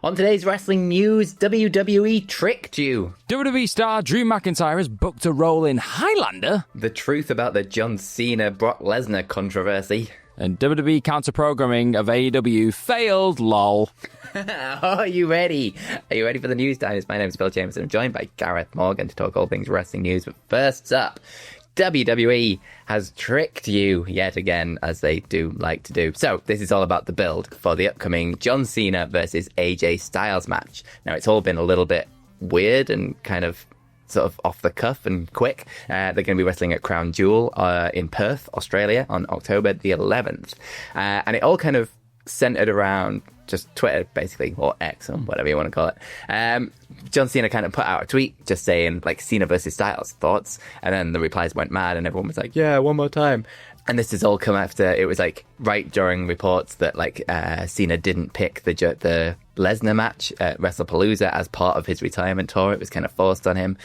On today's wrestling news, WWE tricked you. WWE star Drew McIntyre has booked a role in Highlander. The truth about the John Cena Brock Lesnar controversy. And WWE counter-programming of AEW failed, lol. Are you ready? Are you ready for the news times? My name is Phil Jameson. I'm joined by Gareth Morgan to talk all things wrestling news. But first up, WWE has tricked you yet again, as they do like to do. So this is all about the build for the upcoming John Cena versus AJ Styles match. Now, it's all been a little bit weird and kind of sort of off the cuff and quick. They're going to be wrestling at Crown Jewel in Perth, Australia on October the 11th. And it all kind of centered around just Twitter, basically, or X, or whatever you want to call it. John Cena kind of put out a tweet just saying, like, Cena versus Styles, thoughts? And then the replies went mad and everyone was like, yeah, one more time. And this has all come after, it was like right during reports that like Cena didn't pick the Lesnar match at Wrestlepalooza as part of his retirement tour. It was kind of forced on him.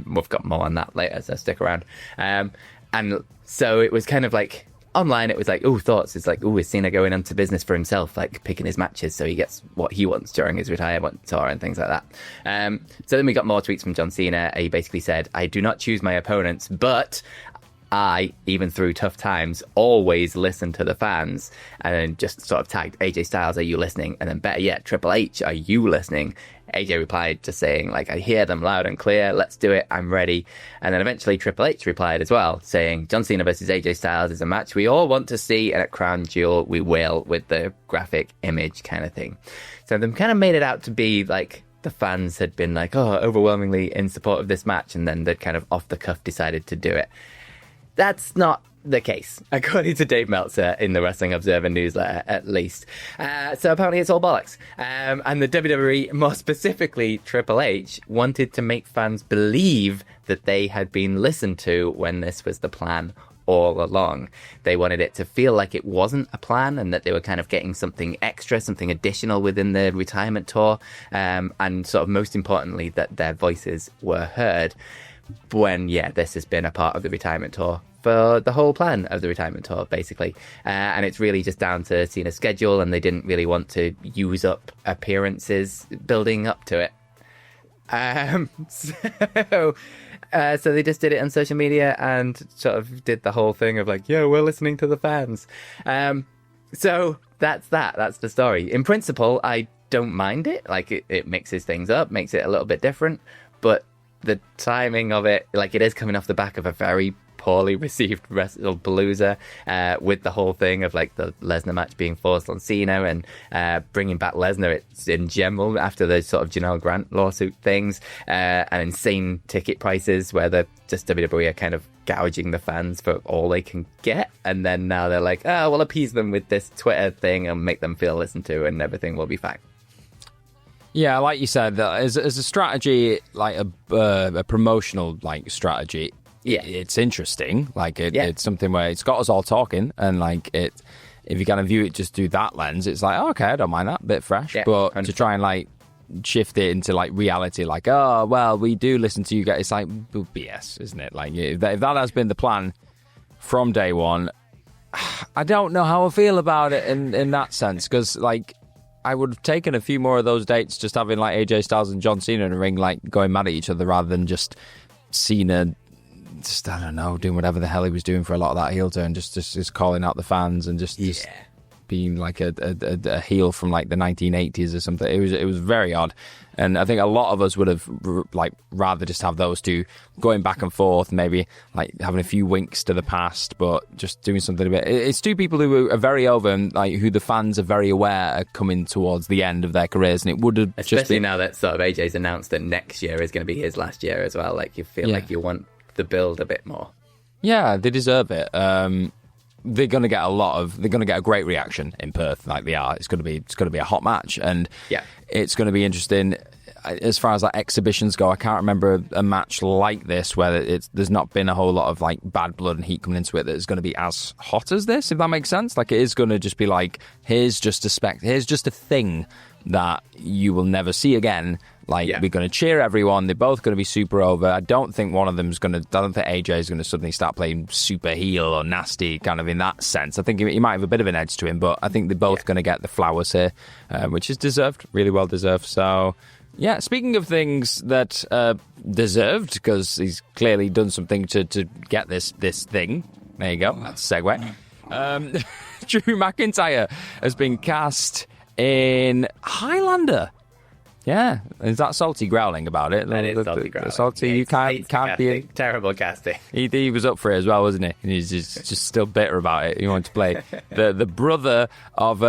We've got more on that later, so stick around. And so it was kind of like, online it was like, thoughts. It's like, is Cena going into business for himself, like picking his matches so he gets what he wants during his retirement tour and things like that. So then we got more tweets from John Cena. He basically said, I do not choose my opponents, but I, even through tough times, always listen to the fans. And then just sort of tagged AJ Styles, are you listening? And then better yet, Triple H, are you listening? AJ replied just saying, like, I hear them loud and clear. Let's do it. I'm ready. And then eventually Triple H replied as well, saying, John Cena versus AJ Styles is a match we all want to see. And at Crown Jewel, we will, with the graphic image kind of thing. So they kind of made it out to be like the fans had been like, overwhelmingly in support of this match. And then they'd kind of off the cuff decided to do it. That's not the case, according to Dave Meltzer in the Wrestling Observer newsletter, at least. So apparently it's all bollocks. And the WWE, more specifically Triple H, wanted to make fans believe that they had been listened to when this was the plan all along. They wanted it to feel like it wasn't a plan and that they were kind of getting something extra, something additional within the retirement tour. And sort of most importantly, that their voices were heard when, this has been a part of the retirement tour for the whole plan of the retirement tour, basically. And it's really just down to Cena's schedule, and they didn't really want to use up appearances building up to it. So they just did it on social media and sort of did the whole thing of like, we're listening to the fans. So that's that. That's the story. In principle, I don't mind it. Like, it mixes things up, makes it a little bit different, but the timing of it, like, it is coming off the back of a very poorly received Wrestlepalooza, with the whole thing of like the Lesnar match being forced on Cena and bringing back Lesnar in general after the sort of Janelle Grant lawsuit things, and insane ticket prices where the just WWE are kind of gouging the fans for all they can get, and then now they're like, we'll appease them with this Twitter thing and make them feel listened to and everything will be fine. Yeah, like you said, as a strategy, like a promotional like strategy, it's interesting. Like it's something where it's got us all talking, and like if you kind of view it just through that lens, it's like, okay, I don't mind that, a bit fresh. But 100%. To try and like shift it into like reality, like, we do listen to you guys, it's like BS, isn't it? Like if that has been the plan from day one, I don't know how I feel about it in that sense, because like I would have taken a few more of those dates just having like AJ Styles and John Cena in the ring, like going mad at each other, rather than just Cena just, I don't know, doing whatever the hell he was doing for a lot of that heel turn, just calling out the fans and just being like a heel from like the 1980s or something. It was very odd, and I think a lot of us would have like rather just have those two going back and forth, maybe like having a few winks to the past, but just doing something a bit. It's two people who are very over and like who the fans are very aware are coming towards the end of their careers, and it would have especially now that sort of AJ's announced that next year is going to be his last year as well. Like you feel like you want the build a bit more. Yeah, they deserve it. They're going to get a great reaction in Perth, like they are. It's going to be a hot match, and it's going to be interesting. As far as like exhibitions go, I can't remember a match like this where there's not been a whole lot of like bad blood and heat coming into it that is going to be as hot as this, if that makes sense. Like it is going to just be like, here's just a thing that you will never see again. Like, we're going to cheer everyone. They're both going to be super over. I don't think one of them is going to... I don't think AJ is going to suddenly start playing super heel or nasty, kind of in that sense. I think he might have a bit of an edge to him, but I think they're both going to get the flowers here, which is deserved, really well deserved. So, yeah, speaking of things that deserved, because he's clearly done something to get this thing. There you go. That's a segue. Drew McIntyre has been cast in Highlander. Yeah, is that salty growling about it? That is salty growling. Salty, you can't be... Terrible casting. He was up for it as well, wasn't he? And he's just still bitter about it. He wanted to play the brother of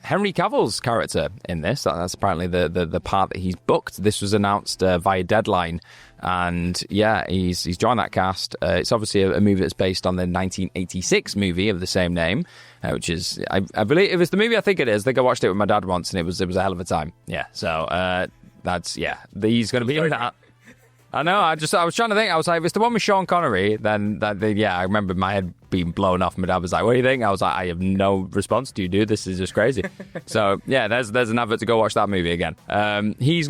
Henry Cavill's character in this. That's apparently the part that he's booked. This was announced via Deadline. And yeah, he's joined that cast. It's obviously a movie that's based on the 1986 movie of the same name, which is, I believe, if it's the movie I think it is. I think I watched it with my dad once, and it was a hell of a time. Yeah, so that's he's going to be in that. I know. I was trying to think. I was like, if it's the one with Sean Connery, then I remember my head being blown off. My dad was like, "What do you think?" I was like, "I have no response to you, dude. This is just crazy." So yeah, there's an advert to go watch that movie again. McIntyre's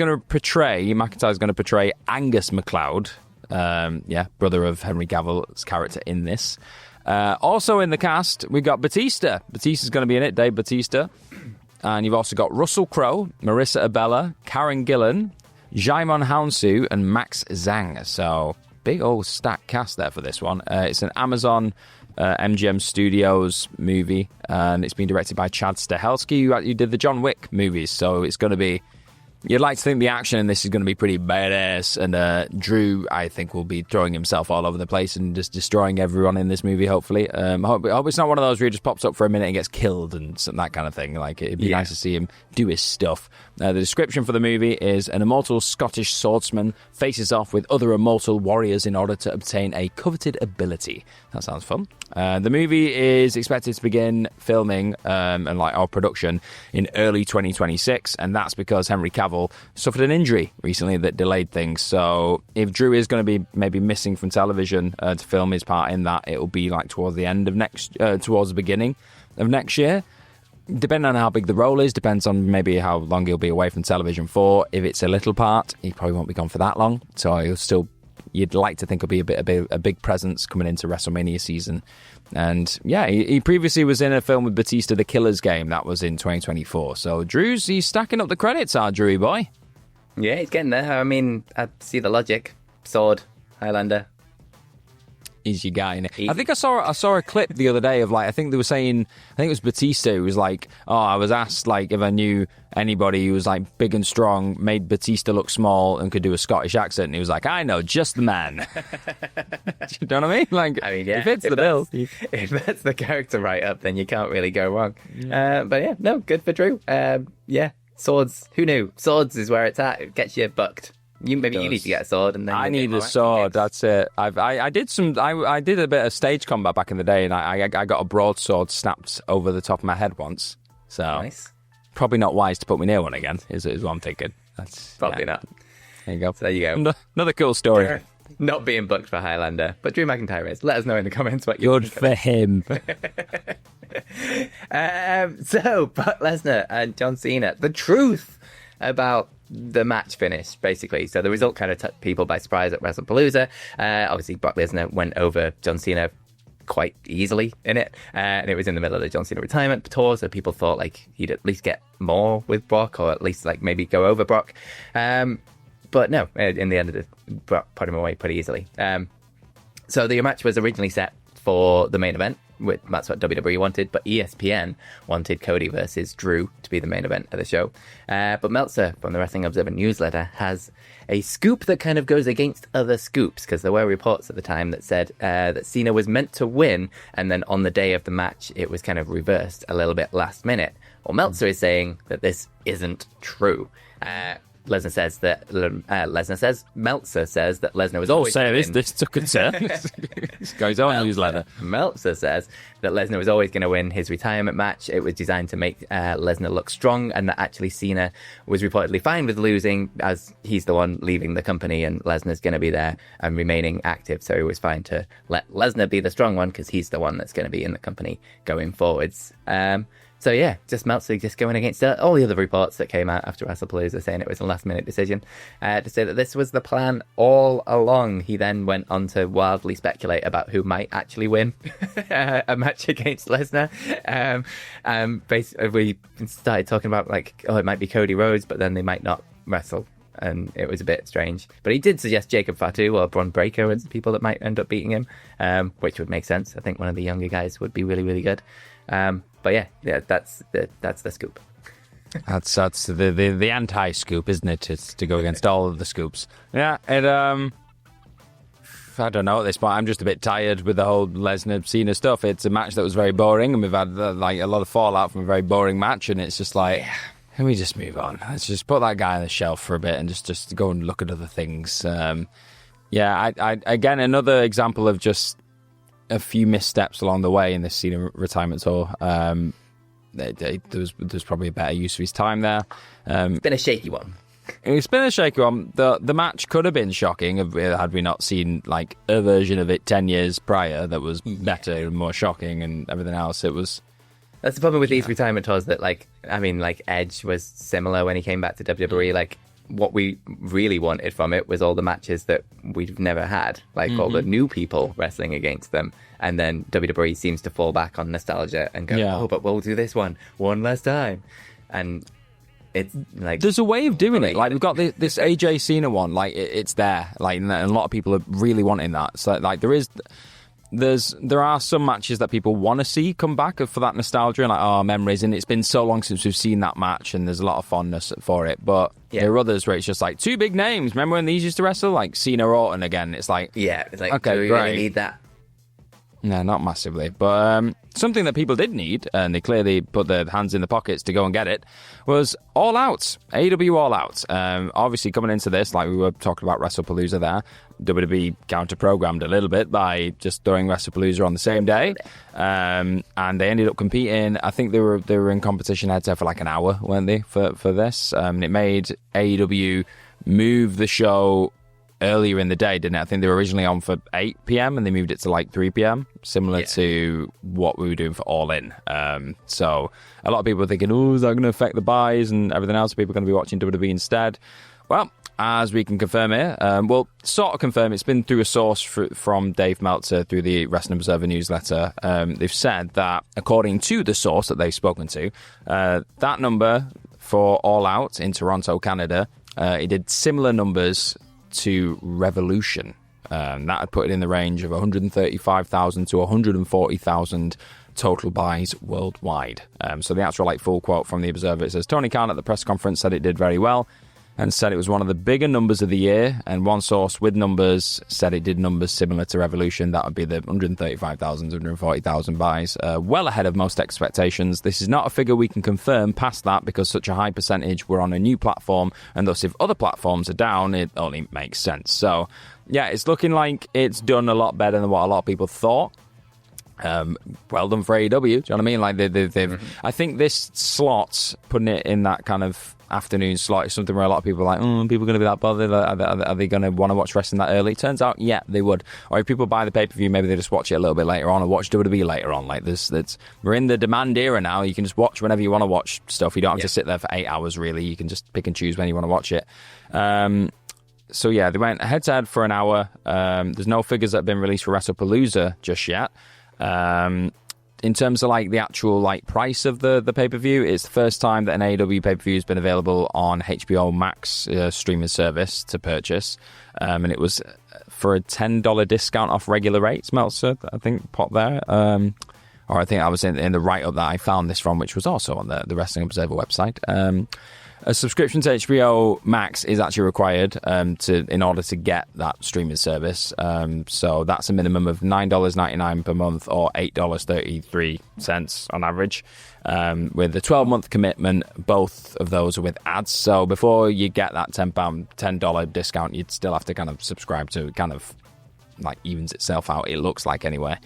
going to portray Angus MacLeod, brother of Henry Cavill's character in this. Also in the cast, we've got Batista. Batista's going to be in it, Dave Batista, and you've also got Russell Crowe, Marissa Abella, Karen Gillan, Jaimon Hounsou and Max Zhang. So big old stacked cast there for this one. It's an Amazon MGM Studios movie, and it's been directed by Chad Stahelski, who did the John Wick movies. So it's going to be... You'd like to think the action in this is going to be pretty badass, and Drew, I think, will be throwing himself all over the place and just destroying everyone in this movie, hopefully. I hope it's not one of those where he just pops up for a minute and gets killed and that kind of thing. Like, it'd be nice to see him do his stuff. The description for the movie is: an immortal Scottish swordsman faces off with other immortal warriors in order to obtain a coveted ability. That sounds fun. The movie is expected to begin filming or production in early 2026, and that's because Henry Cavill suffered an injury recently that delayed things. So if Drew is going to be maybe missing from television to film his part in that, it will be like towards the beginning of next year. Depending on how big the role is, depends on maybe how long he'll be away from television for. If it's a little part, he probably won't be gone for that long. So he'll still... You'd like to think it'll be a big presence coming into WrestleMania season. And yeah, he previously was in a film with Batista, The Killer's Game. That was in 2024. So he's stacking up the credits, our Drewy boy. Yeah, he's getting there. I mean, I see the logic. Sword, Highlander. He's your guy. I think I saw a clip the other day of, like, I think they were saying, I think it was Batista who was like, oh, I was asked like if I knew anybody who was like big and strong, made Batista look small and could do a Scottish accent, and he was like, I know just the man. You know what I mean? Like, I mean, yeah, he fits the bill. If that's the character right up, then you can't really go wrong. But yeah, no, good for Drew. Yeah, swords. Who knew? Swords is where it's at. It gets you bucked. You need to get a sword, and then I need a sword. That's it. I did a bit of stage combat back in the day, and I got a broadsword snapped over the top of my head once. So nice. Probably not wise to put me near one again. Is what I'm thinking. That's probably not. There you go. So there you go. Another cool story. Not being booked for Highlander, but Drew McIntyre is. Let us know in the comments what you're good for him. So Brock Lesnar and John Cena. The truth about the match finish, basically. So the result kind of took people by surprise at Wrestlepalooza. Obviously, Brock Lesnar went over John Cena quite easily in it, and it was in the middle of the John Cena retirement tour, so people thought like he'd at least get more with Brock, or at least like maybe go over Brock. But no, in the end, Brock put him away pretty easily. So the match was originally set for the main event. That's what WWE wanted, but ESPN wanted Cody versus Drew to be the main event of the show. But Meltzer from the Wrestling Observer newsletter has a scoop that kind of goes against other scoops, because there were reports at the time that said that Cena was meant to win, and then on the day of the match, it was kind of reversed a little bit last minute. Well, Meltzer is saying that this isn't true. Meltzer says that Lesnar was always... This took a turn. This goes on newsletter. Meltzer says that Lesnar was always going to win his retirement match. It was designed to make Lesnar look strong, and that actually Cena was reportedly fine with losing, as he's the one leaving the company and Lesnar's going to be there and remaining active. So it was fine to let Lesnar be the strong one because he's the one that's going to be in the company going forwards. So yeah, just Meltzer just going against all the other reports that came out after Wrestlepalooza saying it was a last-minute decision to say that this was the plan all along. He then went on to wildly speculate about who might actually win a match against Lesnar. Basically, we started talking about like, it might be Cody Rhodes, but then they might not wrestle. And it was a bit strange. But he did suggest Jacob Fatu or Bron Breakker as people that might end up beating him, which would make sense. I think one of the younger guys would be really, really good. But yeah, that's the scoop. That's the anti-scoop, isn't it? It's to go against all of the scoops. Yeah, it I don't know at this point. I'm just a bit tired with the whole Lesnar Cena stuff. It's a match that was very boring, and we've had like a lot of fallout from a very boring match, and it's just like, can we just move on? Let's just put that guy on the shelf for a bit and just go and look at other things. I again, another example of just a few missteps along the way in this Cena retirement tour. There was probably a better use of his time there. It's been a shaky one. It's been a shaky one. The match could have been shocking had we not seen like a version of it 10 years prior that was better and more shocking and everything else. It was. That's the problem with these retirement tours that, like, I mean, like, Edge was similar when he came back to WWE. Like, what we really wanted from it was all the matches that we've never had, like all the new people wrestling against them. And then WWE seems to fall back on nostalgia and go, oh, but we'll do this one last time. And it's like... There's a way of doing it. Like, we've got this AJ Cena one, like, it's there. Like, and a lot of people are really wanting that. So, like, there are some matches that people want to see come back for that nostalgia and like, memories, and it's been so long since we've seen that match and there's a lot of fondness for it. But there are others where it's just like two big names. Remember when these used to wrestle, like Cena Orton again? It's like, it's like, okay, do we really need that? No, not massively. But something that people did need, and they clearly put their hands in the pockets to go and get it, was All Out. AEW All Out. Obviously, coming into this, like we were talking about Wrestlepalooza there, WWE counter-programmed a little bit by just throwing Wrestlepalooza on the same day. And they ended up competing. I think they were in competition head-to-head for like an hour, weren't they, for this? And it made AEW move the show earlier in the day, didn't it? I think they were originally on for 8 p.m. and they moved it to like 3 p.m, similar to what we were doing for All In. So a lot of people are thinking, is that going to affect the buys and everything else? People are going to be watching WWE instead. Well, as we can confirm here, sort of confirm, it's been through a source from Dave Meltzer through the Wrestling Observer newsletter. They've said that, according to the source that they've spoken to, that number for All Out in Toronto, Canada, it did similar numbers to Revolution. That had put it in the range of 135,000 to 140,000 total buys worldwide. So the actual full quote from the Observer, it says, Tony Khan at the press conference said it did very well and said it was one of the bigger numbers of the year, and one source with numbers said it did numbers similar to Revolution. That would be the 135,000, 140,000 buys, well ahead of most expectations. This is not a figure we can confirm past that because such a high percentage were on a new platform, and thus if other platforms are down, it only makes sense. So yeah, it's looking like it's done a lot better than what a lot of people thought. Well done for AEW. Do you know what I mean? Like they've I think this slot, putting it in that kind of afternoon slot, is something where a lot of people are like, people are going to be that bothered? Are they going to want to watch wrestling that early? Turns out, yeah, they would. Or if people buy the pay-per-view, maybe they just watch it a little bit later on, or watch WWE later on. Like this, we're in the demand era now. You can just watch whenever you want to watch stuff. You don't have to sit there for 8 hours, really. You can just pick and choose when you want to watch it. So yeah, they went head-to-head for an hour. There's no figures that have been released for Wrestlepalooza just yet. In terms of the actual price of the pay-per-view, it's the first time that an AEW pay-per-view has been available on HBO Max streaming service to purchase, and it was for a $10 discount off regular rates. Meltzer, I think, pop there, or I think I was in the write-up that I found this from, which was also on the Wrestling Observer website. A subscription to HBO Max is actually required in order to get that streaming service. So that's a minimum of $9.99 per month or $8.33 on average. With a 12-month commitment, both of those are with ads. So before you get that $10 discount, you'd still have to kind of subscribe to it. Kind of evens itself out, it looks like, anyway.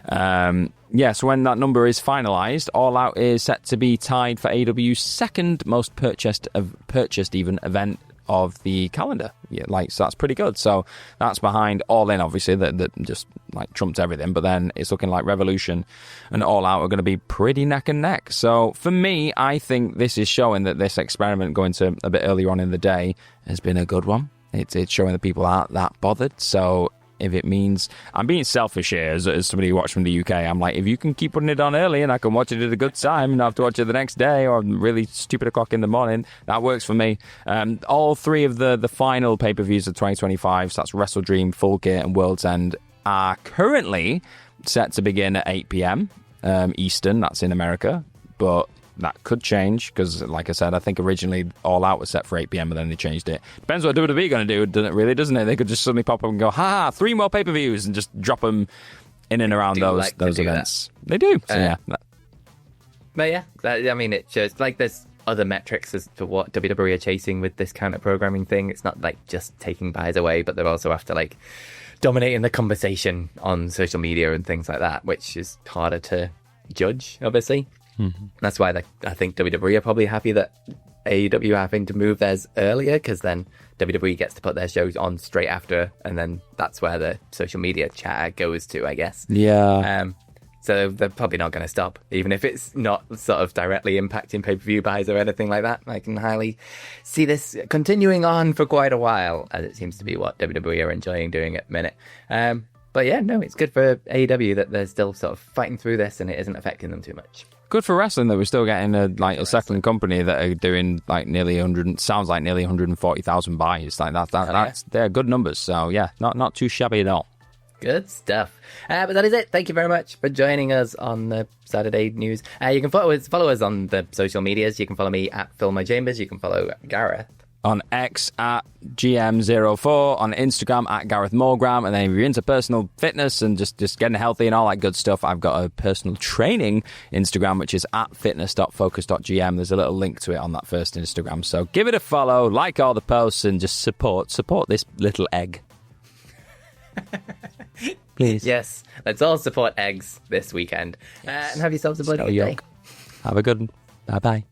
So when that number is finalised, All Out is set to be tied for AEW's second most purchased event of the calendar. Yeah, like, so that's pretty good. So that's behind All In, obviously, that just like trumped everything. But then it's looking like Revolution and All Out are going to be pretty neck and neck. So for me, I think this is showing that this experiment going to a bit earlier on in the day has been a good one. It's showing that people aren't that bothered. So if it means, I'm being selfish here as somebody who watched from the UK, I'm like, if you can keep putting it on early and I can watch it at a good time and I have to watch it the next day or really stupid o'clock in the morning, that works for me. All three of the final pay-per-views of 2025, so that's Wrestle Dream, Full Gear and World's End, are currently set to begin at 8 p.m. Eastern, that's in America, but that could change because, like I said, I think originally All Out was set for 8 p.m, but then they changed it. Depends what WWE are going to do, doesn't it? They could just suddenly pop up and go, ha, 3 more pay-per-views and just drop them in and around those events. That. They do. So, yeah. But yeah, I mean, it shows, like, there's other metrics as to what WWE are chasing with this kind of programming thing. It's not, like, just taking buys away, but they're also after, like, dominating the conversation on social media and things like that, which is harder to judge, obviously. Mm-hmm. That's why I think WWE are probably happy that AEW are having to move theirs earlier, because then WWE gets to put their shows on straight after, and then that's where the social media chatter goes to, I guess. Yeah. So they're probably not going to stop, even if it's not sort of directly impacting pay-per-view buys or anything like that. I can highly see this continuing on for quite a while, as it seems to be what WWE are enjoying doing at the minute. But yeah, no, it's good for AEW that they're still sort of fighting through this and it isn't affecting them too much. Good for wrestling that we're still getting a second company that are doing like nearly 140,000 buys. Like that's they're good numbers. So yeah, not too shabby at all. Good stuff. But that is it. Thank you very much for joining us on the Saturday news. You can follow us on the social medias. You can follow me at Phil My Chambers. You can follow Gareth on X at GM04, on Instagram at Gareth Morgram, and then if you're into personal fitness and just getting healthy and all that good stuff, I've got a personal training Instagram, which is at fitness.focus.gm. There's a little link to it on that first Instagram, so give it a follow, like all the posts, and just support this little egg. Please. Yes, let's all support eggs this weekend. And have yourselves a bloody good day. Have a good one. Bye-bye.